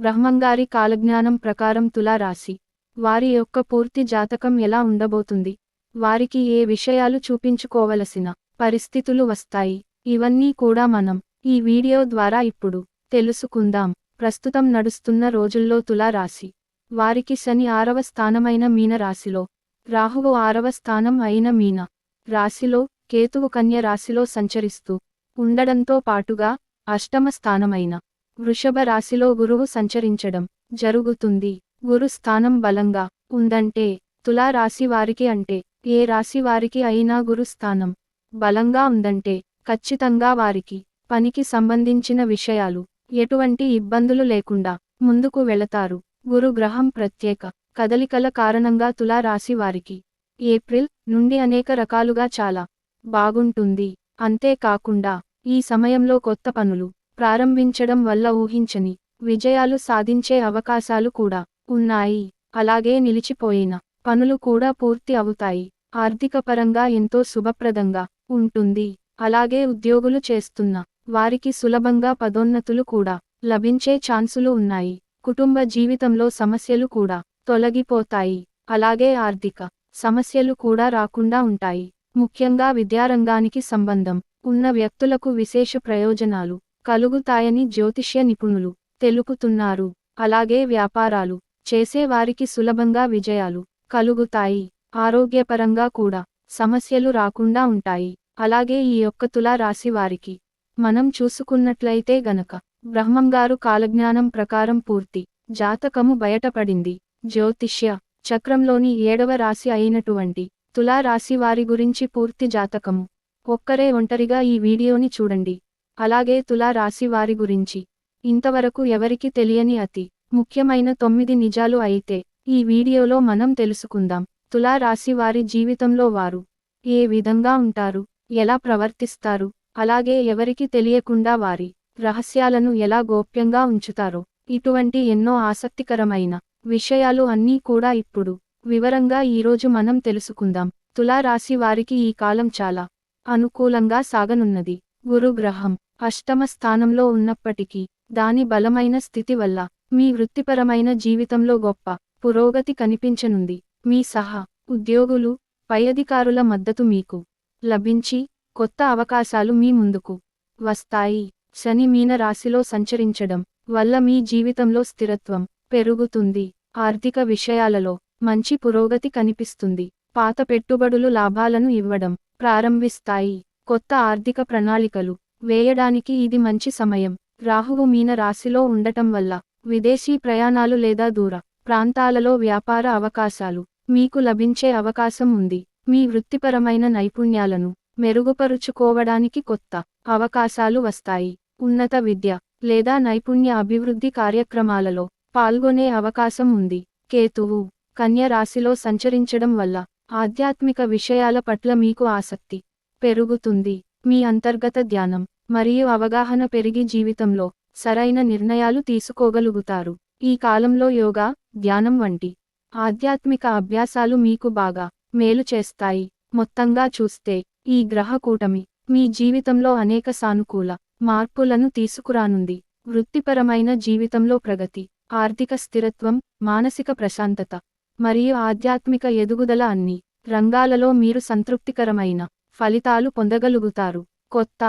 బ్రహ్మంగారి కాలజ్ఞానం ప్రకారం తులా రాశి వారి యొక్క పూర్తి జాతకం ఎలా ఉండబోతుంది, వారికి ఏ విషయాలు చూపించుకోవలసిన పరిస్థితులు వస్తాయి, ఇవన్నీ కూడా మనం ఈ వీడియో ద్వారా ఇప్పుడు తెలుసుకుందాం. ప్రస్తుతం నడుస్తున్న రోజుల్లో తులా రాశి వారికి శని 6వ స్థానమైన మీన రాశిలో, రాహువు 6వ స్థానం అయిన మీన రాశిలో, కేతువు కన్య రాశిలో సంచరిస్తూ ఉండడంతో పాటుగా అష్టమ స్థానమైన వృషభ రాశిలో గురువు సంచరించడం జరుగుతుంది. గురు స్థానం బలంగా ఉందంటే తులా రాశి వారికి, అంటే ఏ రాశి వారికి అయినా గురు స్థానం బలంగా ఉందంటే ఖచ్చితంగా వారికి పనికి సంబంధించిన విషయాలు ఎటువంటి ఇబ్బందులు లేకుండా ముందుకు వెళతారు. గురు గ్రహం ప్రత్యేక కదలికల కారణంగా తులా రాశి వారికి ఏప్రిల్ నుండి అనేక రకాలుగా చాలా బాగుంటుంది. అంతేకాకుండా ఈ సమయంలో కొత్త పనులు ప్రారంభించడం వల్ల ఊహించని విజయాలు సాధించే అవకాశాలు కూడా ఉన్నాయి. అలాగే నిలిచిపోయిన పనులు కూడా పూర్తి అవుతాయి. ఆర్థికపరంగా ఎంతో శుభప్రదంగా ఉంటుంది. అలాగే ఉద్యోగులు చేస్తున్న వారికి సులభంగా పదోన్నతులు కూడా లభించే ఛాన్సులు ఉన్నాయి. కుటుంబ జీవితంలో సమస్యలు కూడా తొలగిపోతాయి. అలాగే ఆర్థిక సమస్యలు కూడా రాకుండా ఉంటాయి. ముఖ్యంగా విద్యారంగానికి సంబంధం ఉన్న వ్యక్తులకు విశేష ప్రయోజనాలు కలుగుతాయని జ్యోతిష్య నిపుణులు తెలుపుతున్నారు. అలాగే వ్యాపారాలు చేసే వారికి సులభంగా విజయాలు కలుగుతాయి. ఆరోగ్యపరంగా కూడా సమస్యలు రాకుండా ఉంటాయి. అలాగే ఈ యొక్క తులా రాశి వారికి మనం చూసుకున్నట్లయితే గనక బ్రహ్మంగారు కాలజ్ఞానం ప్రకారం పూర్తి జాతకము బయటపడింది. జ్యోతిష్య చక్రంలోని 7వ రాశి అయినటువంటి తులా రాశి వారి గురించి పూర్తి జాతకము ఒక్కరే ఒంటరిగా ఈ వీడియోని చూడండి. అలాగే తులా రాశి వారి గురించి ఇంతవరకు ఎవరికి తెలియని అతి ముఖ్యమైన 9 నిజాలు అయితే ఈ వీడియోలో మనం తెలుసుకుందాం. తులా రాశి వారి జీవితంలో వారు ఏ విధంగా ఉంటారు, ఎలా ప్రవర్తిస్తారు, అలాగే ఎవరికి తెలియకుండా వారి రహస్యాలను ఎలా గోప్యంగా ఉంచుతారో, ఇటువంటి ఎన్నో ఆసక్తికరమైన విషయాలు అన్నీ కూడా ఇప్పుడు వివరంగా ఈరోజు మనం తెలుసుకుందాం. తులా రాశి వారికి ఈ కాలం చాలా అనుకూలంగా సాగనున్నది. గురుగ్రహం అష్టమ స్థానంలో ఉన్నప్పటికీ దాని బలమైన స్థితి వల్ల మీ వృత్తిపరమైన జీవితంలో గొప్ప పురోగతి కనిపించనుంది. మీ సహా ఉద్యోగులు, పై అధికారుల మద్దతు మీకు లభించి కొత్త అవకాశాలు మీ ముందుకు వస్తాయి. శని మీన రాశిలో సంచరించడం వల్ల మీ జీవితంలో స్థిరత్వం పెరుగుతుంది. ఆర్థిక విషయాలలో మంచి పురోగతి కనిపిస్తుంది. పాత పెట్టుబడులు లాభాలను ఇవ్వడం ప్రారంభిస్తాయి. కొత్త ఆర్థిక ప్రణాళికలు వేయడానికి ఇది మంచి సమయం. రాహువు మీన రాశిలో ఉండటం వల్ల విదేశీ ప్రయాణాలు లేదా దూర ప్రాంతాలలో వ్యాపార అవకాశాలు మీకు లభించే అవకాశం ఉంది. మీ వృత్తిపరమైన నైపుణ్యాలను మెరుగుపరుచుకోవడానికి కొత్త అవకాశాలు వస్తాయి. ఉన్నత విద్య లేదా నైపుణ్య అభివృద్ధి కార్యక్రమాలలో పాల్గొనే అవకాశం ఉంది. కేతువు కన్య రాశిలో సంచరించడం వల్ల ఆధ్యాత్మిక విషయాల పట్ల మీకు ఆసక్తి పెరుగుతుంది. మీ అంతర్గత ధ్యానం మరియు అవగాహన పెరిగి జీవితంలో సరైన నిర్ణయాలు తీసుకోగలుగుతారు. ఈ కాలంలో యోగా, ధ్యానం వంటి ఆధ్యాత్మిక అభ్యాసాలు మీకు బాగా మేలు చేస్తాయి. మొత్తంగా చూస్తే ఈ గ్రహ కూటమి మీ జీవితంలో అనేక సానుకూల మార్పులను తీసుకురానుంది. వృత్తిపరమైన జీవితంలో ప్రగతి, ఆర్థిక స్థిరత్వం, మానసిక ప్రశాంతత మరియు ఆధ్యాత్మిక ఎదుగుదల అన్ని రంగాలలో మీరు సంతృప్తికరమైన ఫలితాలు పొందగలుగుతారు. కొత్త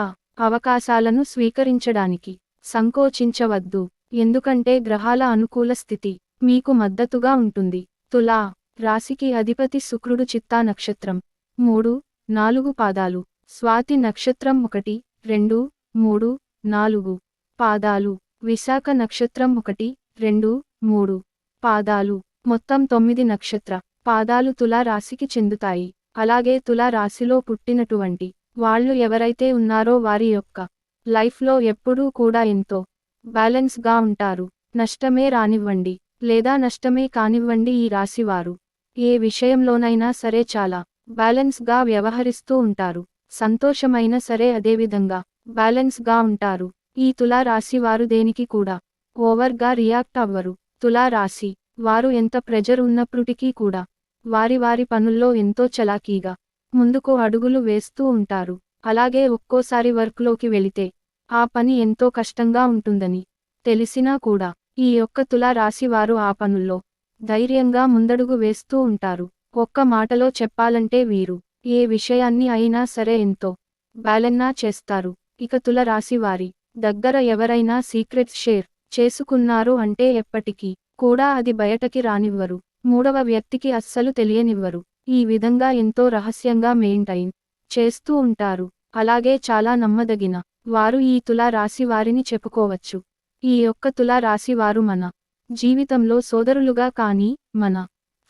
అవకాశాలను స్వీకరించడానికి సంకోచించవద్దు, ఎందుకంటే గ్రహాల అనుకూల స్థితి మీకు మద్దతుగా ఉంటుంది. తులా రాశికి అధిపతి శుక్రుడు. చిత్తా నక్షత్రం 3, 4 పాదాలు, స్వాతి నక్షత్రం 1, 2, 3, 4 పాదాలు, విశాఖ నక్షత్రం 1, 2, 3 పాదాలు, మొత్తం 9 నక్షత్ర పాదాలు తులా రాశికి చెందుతాయి. అలాగే తులా రాశిలో పుట్టినటువంటి వాళ్ళు ఎవరైతే ఉన్నారో వారి యొక్క లైఫ్లో ఎప్పుడూ కూడా ఎంతో బ్యాలెన్స్గా ఉంటారు. నష్టమే రానివ్వండి లేదా నష్టమే కానివ్వండి, ఈ రాశివారు ఏ విషయంలోనైనా సరే చాలా బ్యాలెన్స్గా వ్యవహరిస్తూ ఉంటారు. సంతోషమైన సరే అదేవిధంగా బ్యాలెన్స్గా ఉంటారు. ఈ తులా రాశి వారు దేనికి కూడా ఓవర్గా రియాక్ట్ అవ్వరు. తులా రాశి వారు ఎంత ప్రెజర్ ఉన్నప్పటికీ కూడా వారి వారి పనుల్లో ఎంతో చలాకీగా ముందుకు అడుగులు వేస్తూ ఉంటారు. అలాగే ఒక్కోసారి వర్క్లోకి వెళితే ఆ పని ఎంతో కష్టంగా ఉంటుందని తెలిసినా కూడా ఈ యొక్క తులా రాశి వారు ఆ పనుల్లో ధైర్యంగా ముందడుగు వేస్తూ ఉంటారు. ఒక్క మాటలో చెప్పాలంటే వీరు ఏ విషయాన్ని అయినా సరే ఎంతో బ్యాలెన్నా చేస్తారు. ఇక తుల రాశి వారి దగ్గర ఎవరైనా సీక్రెట్స్ షేర్ చేసుకున్నారు అంటే ఎప్పటికీ కూడా అది బయటకి రానివ్వరు. మూడవ వ్యక్తికి అస్సలు తెలియనివ్వరు. ఈ విధంగా ఎంతో రహస్యంగా మెయింటైన్ చేస్తూ ఉంటారు. అలాగే చాలా నమ్మదగిన వారు ఈ తులా రాశి వారిని చెప్పుకోవచ్చు. ఈ యొక్క తులా రాశి వారు మన జీవితంలో సోదరులుగా కానీ, మన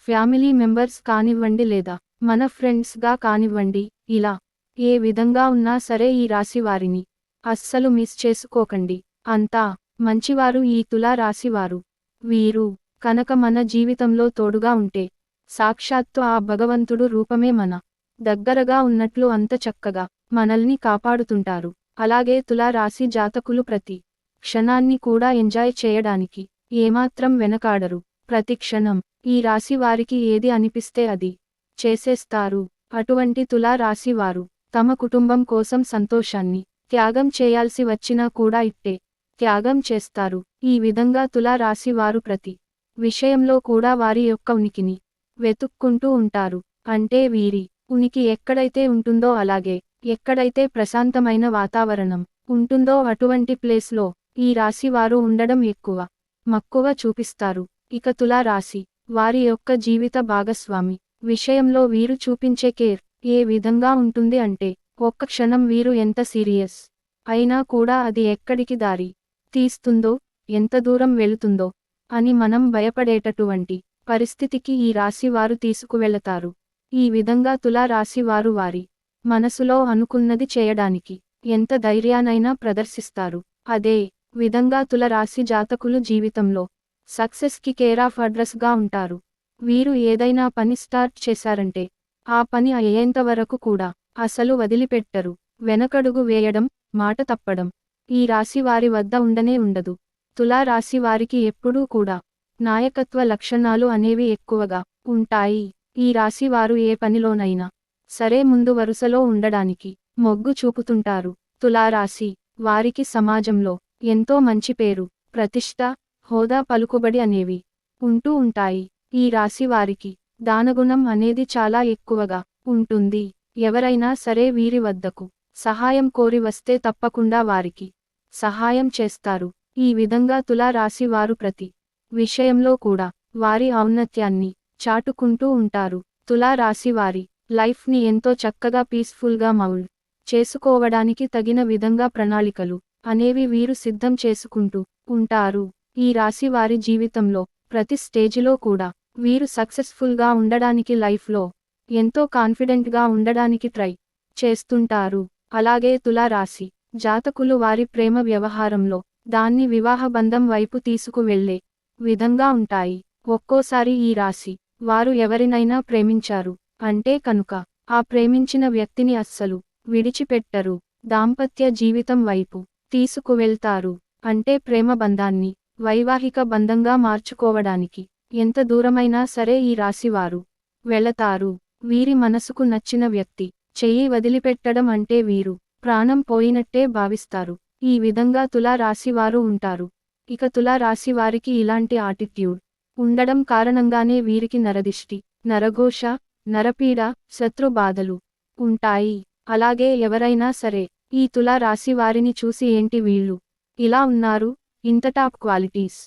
ఫ్యామిలీ మెంబర్స్ కానివ్వండి లేదా మన ఫ్రెండ్స్గా కానివ్వండి, ఇలా ఏ విధంగా ఉన్నా సరే ఈ రాశి వారిని అస్సలు మిస్ చేసుకోకండి. అంతా మంచివారు ఈ తులా రాశి వారు. వీరు కనుక మన జీవితంలో తోడుగా ఉంటే సాక్షాత్తు ఆ భగవంతుడు రూపమే మన దగ్గరగా ఉన్నట్లు అంత చక్కగా మనల్ని కాపాడుతుంటారు. అలాగే తులా రాశి జాతకులు ప్రతి క్షణాన్ని కూడా ఎంజాయ్ చేయడానికి ఏమాత్రం వెనకాడరు. ప్రతి క్షణం ఈ రాశి వారికి ఏది అనిపిస్తే అది చేసేస్తారు. అటువంటి తులా రాశి వారు తమ కుటుంబం కోసం సంతోషాన్ని త్యాగం చేయాల్సి వచ్చినా కూడా ఇట్టే త్యాగం చేస్తారు. ఈ విధంగా తులా రాశి వారు ప్రతి విషయంలో కూడా వారి యొక్క ఉనికిని వెతుక్కుంటూ ఉంటారు. అంటే వీరి ఉనికి ఎక్కడైతే ఉంటుందో, అలాగే ఎక్కడైతే ప్రశాంతమైన వాతావరణం ఉంటుందో అటువంటి ప్లేస్లో ఈ రాశి వారు ఉండడం ఎక్కువ మక్కువ చూపిస్తారు. ఇక తులా రాశి వారి యొక్క జీవిత భాగస్వామి విషయంలో వీరు చూపించే కేర్ ఏ విధంగా ఉంటుంది అంటే, ఒక్క క్షణం వీరు ఎంత సీరియస్ అయినా కూడా అది ఎక్కడికి దారి తీస్తుందో, ఎంత దూరం వెళుతుందో అని మనం భయపడేటటువంటి పరిస్థితికి ఈ రాశి వారు తీసుకువెళతారు. ఈ విధంగా తులా రాశి వారు వారి మనసులో అనుకున్నది చేయడానికి ఎంత ధైర్యానైనా ప్రదర్శిస్తారు. అదే విధంగా తుల రాశి జాతకులు జీవితంలో సక్సెస్కి కేర్ ఆఫ్ అడ్రస్గా ఉంటారు. వీరు ఏదైనా పని స్టార్ట్ చేశారంటే ఆ పని అయ్యేంత వరకు కూడా అసలు వదిలిపెట్టరు. వెనకడుగు వేయడం, మాట తప్పడం ఈ రాశి వారి వద్ద ఉండనే ఉండదు. తులా రాశి వారికి ఎప్పుడూ కూడా నాయకత్వ లక్షణాలు అనేవి ఎక్కువగా ఉంటాయి. ఈ రాశి వారు ఏ పనిలోనైనా సరే ముందు వరుసలో ఉండడానికి మొగ్గు చూపుతుంటారు. తులారాశి వారికి సమాజంలో ఎంతో మంచి పేరు, ప్రతిష్ట, హోదా, పలుకుబడి అనేవి ఉంటూ ఉంటాయి. ఈ రాశి వారికి దానగుణం అనేది చాలా ఎక్కువగా ఉంటుంది. ఎవరైనా సరే వీరి వద్దకు సహాయం కోరి వస్తే తప్పకుండా వారికి సహాయం చేస్తారు. ఈ విధంగా తులా రాశి వారు ప్రతి విషయంలో కూడా వారి ఔన్నత్యాన్ని చాటుకుంటూ ఉంటారు. తులా రాశి వారి లైఫ్ని ఎంతో చక్కగా పీస్ఫుల్గా మౌల్డ్ చేసుకోవడానికి తగిన విధంగా ప్రణాళికలు అనేవి వీరు సిద్ధం చేసుకుంటూ ఉంటారు. ఈ రాశి వారి జీవితంలో ప్రతి స్టేజిలో కూడా వీరు సక్సెస్ఫుల్గా ఉండడానికి, లైఫ్లో ఎంతో కాన్ఫిడెంట్గా ఉండడానికి ట్రై చేస్తుంటారు. అలాగే తులా రాశి జాతకులు వారి ప్రేమ వ్యవహారంలో దాన్ని వివాహ బంధం వైపు తీసుకువెళ్లే విధంగా ఉంటాయి. ఒక్కోసారి ఈ రాశి వారు ఎవరినైనా ప్రేమించారు అంటే కనుక ఆ ప్రేమించిన వ్యక్తిని అస్సలు విడిచిపెట్టరు. దాంపత్య జీవితం వైపు తీసుకువెళ్తారు. అంటే ప్రేమ బంధాన్ని వైవాహిక బంధంగా మార్చుకోవడానికి ఎంత దూరమైనా సరే ఈ రాశివారు వెళతారు. వీరి మనసుకు నచ్చిన వ్యక్తి చెయ్యి వదిలిపెట్టడం అంటే వీరు ప్రాణం పోయినట్టే భావిస్తారు. ఈ విధంగా తులా రాశివారు ఉంటారు. ఇక తులా రాశి వారికి ఇలాంటి ఆటిట్యూడ్ ఉండడం కారణంగానే వీరికి నరదిష్టి, నరఘోష, నరపీడ, శత్రు బాధలు ఉంటాయి. అలాగే ఎవరైనా సరే ఈ తులా రాశి వారిని చూసి ఏంటి వీళ్ళు ఇలా ఉన్నారు, ఇంత టాప్ క్వాలిటీస్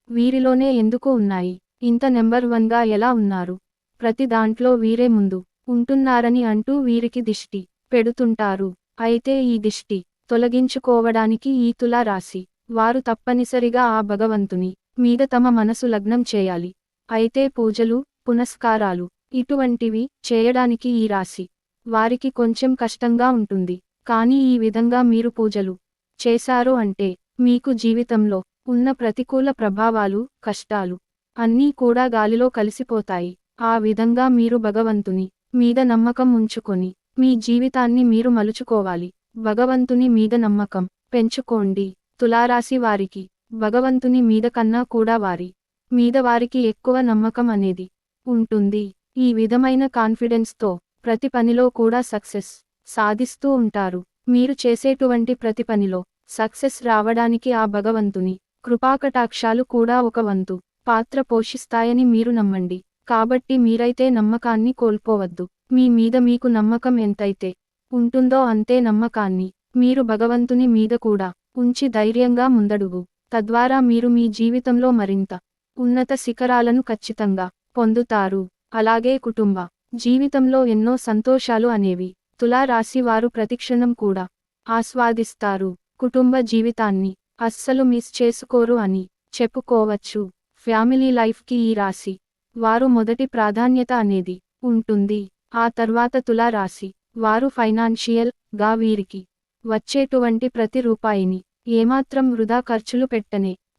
వీరిలోనే ఎందుకు ఉన్నాయి, ఇంత నెంబర్ 1గా ఎలా ఉన్నారు, ప్రతి దాంట్లో వీరే ముందు ఉంటున్నారని అంటూ వీరికి దిష్టి పెడుతుంటారు. అయితే ఈ దిష్టి తొలగించుకోవడానికి ఈ తులా రాశి వారు తప్పనిసరిగా ఆ భగవంతుని మీద తమ మనసు లగ్నం చేయాలి. అయితే పూజలు, పునస్కారాలు ఇటువంటివి చేయడానికి ఈ రాశి వారికి కొంచెం కష్టంగా ఉంటుంది. కానీ ఈ విధంగా మీరు పూజలు చేశారు అంటే మీకు జీవితంలో ఉన్న ప్రతికూల ప్రభావాలు, కష్టాలు అన్నీ కూడా గాలిలో కలిసిపోతాయి. ఆ విధంగా మీరు భగవంతుని మీద నమ్మకం ఉంచుకొని మీ జీవితాన్ని మీరు మలుచుకోవాలి. భగవంతుని మీద నమ్మకం పెంచుకోండి. తులారాశి వారికి భగవంతుని మీద కన్నా కూడా వారి మీద వారికి ఎక్కువ నమ్మకం అనేది ఉంటుంది. ఈ విధమైన కాన్ఫిడెన్స్తో ప్రతి పనిలో కూడా సక్సెస్ సాధిస్తూ ఉంటారు. మీరు చేసేటువంటి ప్రతి పనిలో సక్సెస్ రావడానికి ఆ భగవంతుని కృపాకటాక్షాలు కూడా ఒక వంతు పాత్ర పోషిస్తాయని మీరు నమ్మండి. కాబట్టి మీరైతే నమ్మకాన్ని కోల్పోవద్దు. మీ మీద మీకు నమ్మకం ఎంతైతే ఉంటుందో అంతే నమ్మకాన్ని మీరు భగవంతుని మీద కూడా ఉంచి ధైర్యంగా ముందడుగు. తద్వారా మీరు మీ జీవితంలో మరింత ఉన్నత శిఖరాలను ఖచ్చితంగా పొందుతారు. అలాగే కుటుంబ జీవితంలో ఎన్నో సంతోషాలు అనేవి తులా రాశి వారు ప్రతిక్షణం కూడా ఆస్వాదిస్తారు. కుటుంబ జీవితాన్ని అస్సలు మిస్ చేసుకోరు అని చెప్పుకోవచ్చు. ఫ్యామిలీ లైఫ్కి ఈ రాశి వారు మొదటి ప్రాధాన్యత అనేది ఉంటుంది. ఆ తర్వాత తులా రాశి వారు ఫైనాన్షియల్ గా వీరికి వచ్చేటువంటి ప్రతి రూపాయిని ఏమాత్రం వృధా ఖర్చులు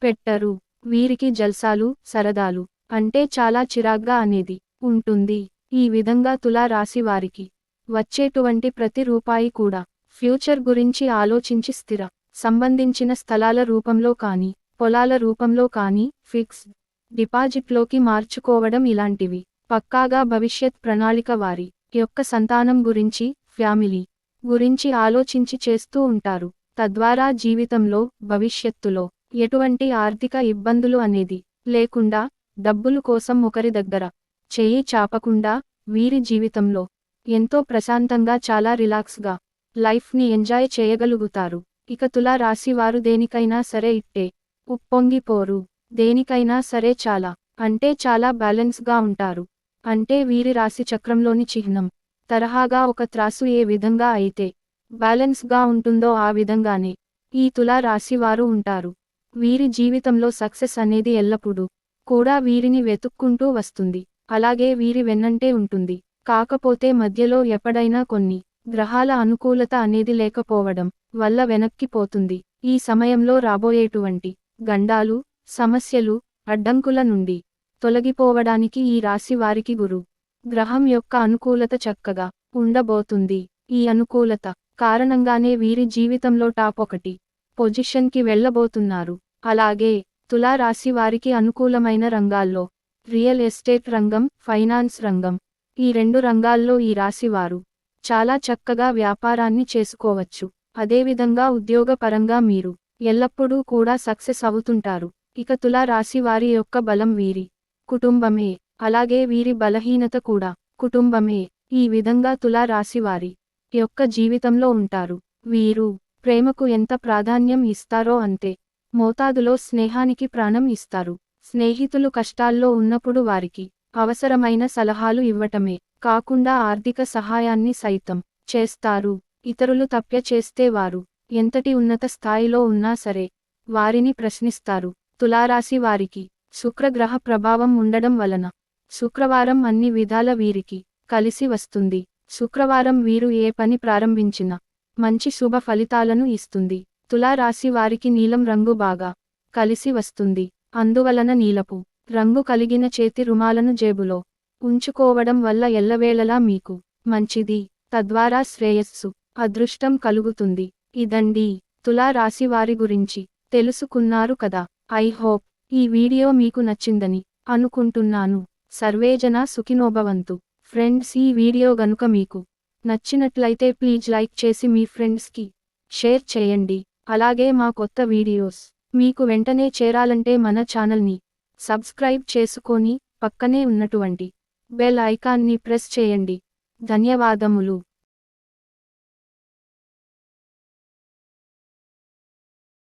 పెట్టరు. వీరికి జల్సాలు సరదాలు అంటే చాలా చిరాగ్గా అనేది ఉంటుంది. ఈ విధంగా తులా రాశి వారికి వచ్చేటువంటి ప్రతి రూపాయి కూడా ఫ్యూచర్ గురించి ఆలోచించి స్థిర సంబంధించిన స్థలాల రూపంలో కానీ పొలాల రూపంలో కానీ ఫిక్స్డ్ డిపాజిట్లోకి మార్చుకోవడం ఇలాంటివి పక్కాగా భవిష్యత్ ప్రణాళిక వారి యొక్క సంతానం గురించి ఫ్యామిలీ గురించి ఆలోచించి చేస్తూ ఉంటారు. తద్వారా జీవితంలో భవిష్యత్తులో ఎటువంటి ఆర్థిక ఇబ్బందులు అనేది లేకుండా డబ్బులు కోసం ఒకరి దగ్గర చెయ్యి చాపకుండా వీరి జీవితంలో ఎంతో ప్రశాంతంగా చాలా రిలాక్స్గా లైఫ్ని ఎంజాయ్ చేయగలుగుతారు. ఇక తులా రాశి వారు దేనికైనా సరే ఇట్టే ఉప్పొంగిపోరు. దేనికైనా సరే చాలా అంటే చాలా బ్యాలెన్స్గా ఉంటారు. అంటే వీరి రాశి చక్రంలోని చిహ్నం తరహాగా ఒక త్రాసు ఏ విధంగా అయితే బ్యాలెన్స్గా ఉంటుందో ఆ విధంగానే ఈ తులా రాశి వారు ఉంటారు. వీరి జీవితంలో సక్సెస్ అనేది ఎల్లప్పుడూ కూడా వీరిని వెతుక్కుంటూ వస్తుంది. అలాగే వీరి వెన్నంటే ఉంటుంది. కాకపోతే మధ్యలో ఎప్పుడైనా కొన్ని గ్రహాల అనుకూలత అనేది లేకపోవడం వల్ల వెనక్కిపోతుంది. ఈ సమయంలో రాబోయేటువంటి గండాలు సమస్యలు అడ్డంకుల నుండి తొలగిపోవడానికి ఈ రాశి వారికి గురు గ్రహం యొక్క అనుకూలత చక్కగా ఉండబోతుంది. ఈ అనుకూలత కారణంగానే వీరి జీవితంలో టాప్ 1 పొజిషన్కి వెళ్ళబోతున్నారు. అలాగే తులా రాశి వారికి అనుకూలమైన రంగాల్లో రియల్ ఎస్టేట్ రంగం ఫైనాన్స్ రంగం ఈ 2 రంగాల్లో ఈ రాశి వారు చాలా చక్కగా వ్యాపారాన్ని చేసుకోవచ్చు. అదేవిధంగా ఉద్యోగపరంగా మీరు ఎల్లప్పుడూ కూడా సక్సెస్ అవుతుంటారు. ఇక తులా రాశి వారి యొక్క బలం వీరి కుటుంబమే. అలాగే వీరి బలహీనత కూడా కుటుంబమే. ఈ విధంగా తులా రాశి వారి యొక్క జీవితంలో ఉంటారు. వీరు ప్రేమకు ఎంత ప్రాధాన్యం ఇస్తారో అంతే మోతాదులో స్నేహానికి ప్రాణం ఇస్తారు. స్నేహితులు కష్టాల్లో ఉన్నప్పుడు వారికి అవసరమైన సలహాలు ఇవ్వటమే కాకుండా ఆర్థిక సహాయాన్ని సైతం చేస్తారు. ఇతరులు తప్య చేస్తే వారు ఎంతటి ఉన్నత స్థాయిలో ఉన్నా సరే వారిని ప్రశ్నిస్తారు. తులారాశి వారికి శుక్రగ్రహ ప్రభావం ఉండడం వలన శుక్రవారం అన్ని విధాల వీరికి కలిసి వస్తుంది. శుక్రవారం వీరు ఏ పని ప్రారంభించినా మంచి శుభ ఫలితాలను ఇస్తుంది. తులారాశి వారికి నీలం రంగు బాగా కలిసి వస్తుంది. అందువలన నీలపు రంగు కలిగిన చేతి రుమాలను జేబులో ఉంచుకోవడం వల్ల ఎల్లవేళలా మీకు మంచిది. తద్వారా శ్రేయస్సు అదృష్టం కలుగుతుంది. ఇదండి తులా రాశి వారి గురించి తెలుసుకున్నారు కదా. ఐ హోప్ ఈ వీడియో మీకు నచ్చిందని అనుకుంటున్నాను. సర్వేజన సుఖినోభవంతు. ఫ్రెండ్స్, ఈ వీడియో గనుక మీకు నచ్చినట్లయితే ప్లీజ్ లైక్ చేసి మీ ఫ్రెండ్స్కి షేర్ చేయండి. అలాగే మా కొత్త వీడియోస్ మీకు వెంటనే చేరాలంటే మన ఛానల్ని సబ్స్క్రైబ్ చేసుకొని పక్కనే ఉన్నటువంటి బెల్ ఐకాన్ని ప్రెస్ చేయండి. ధన్యవాదములు.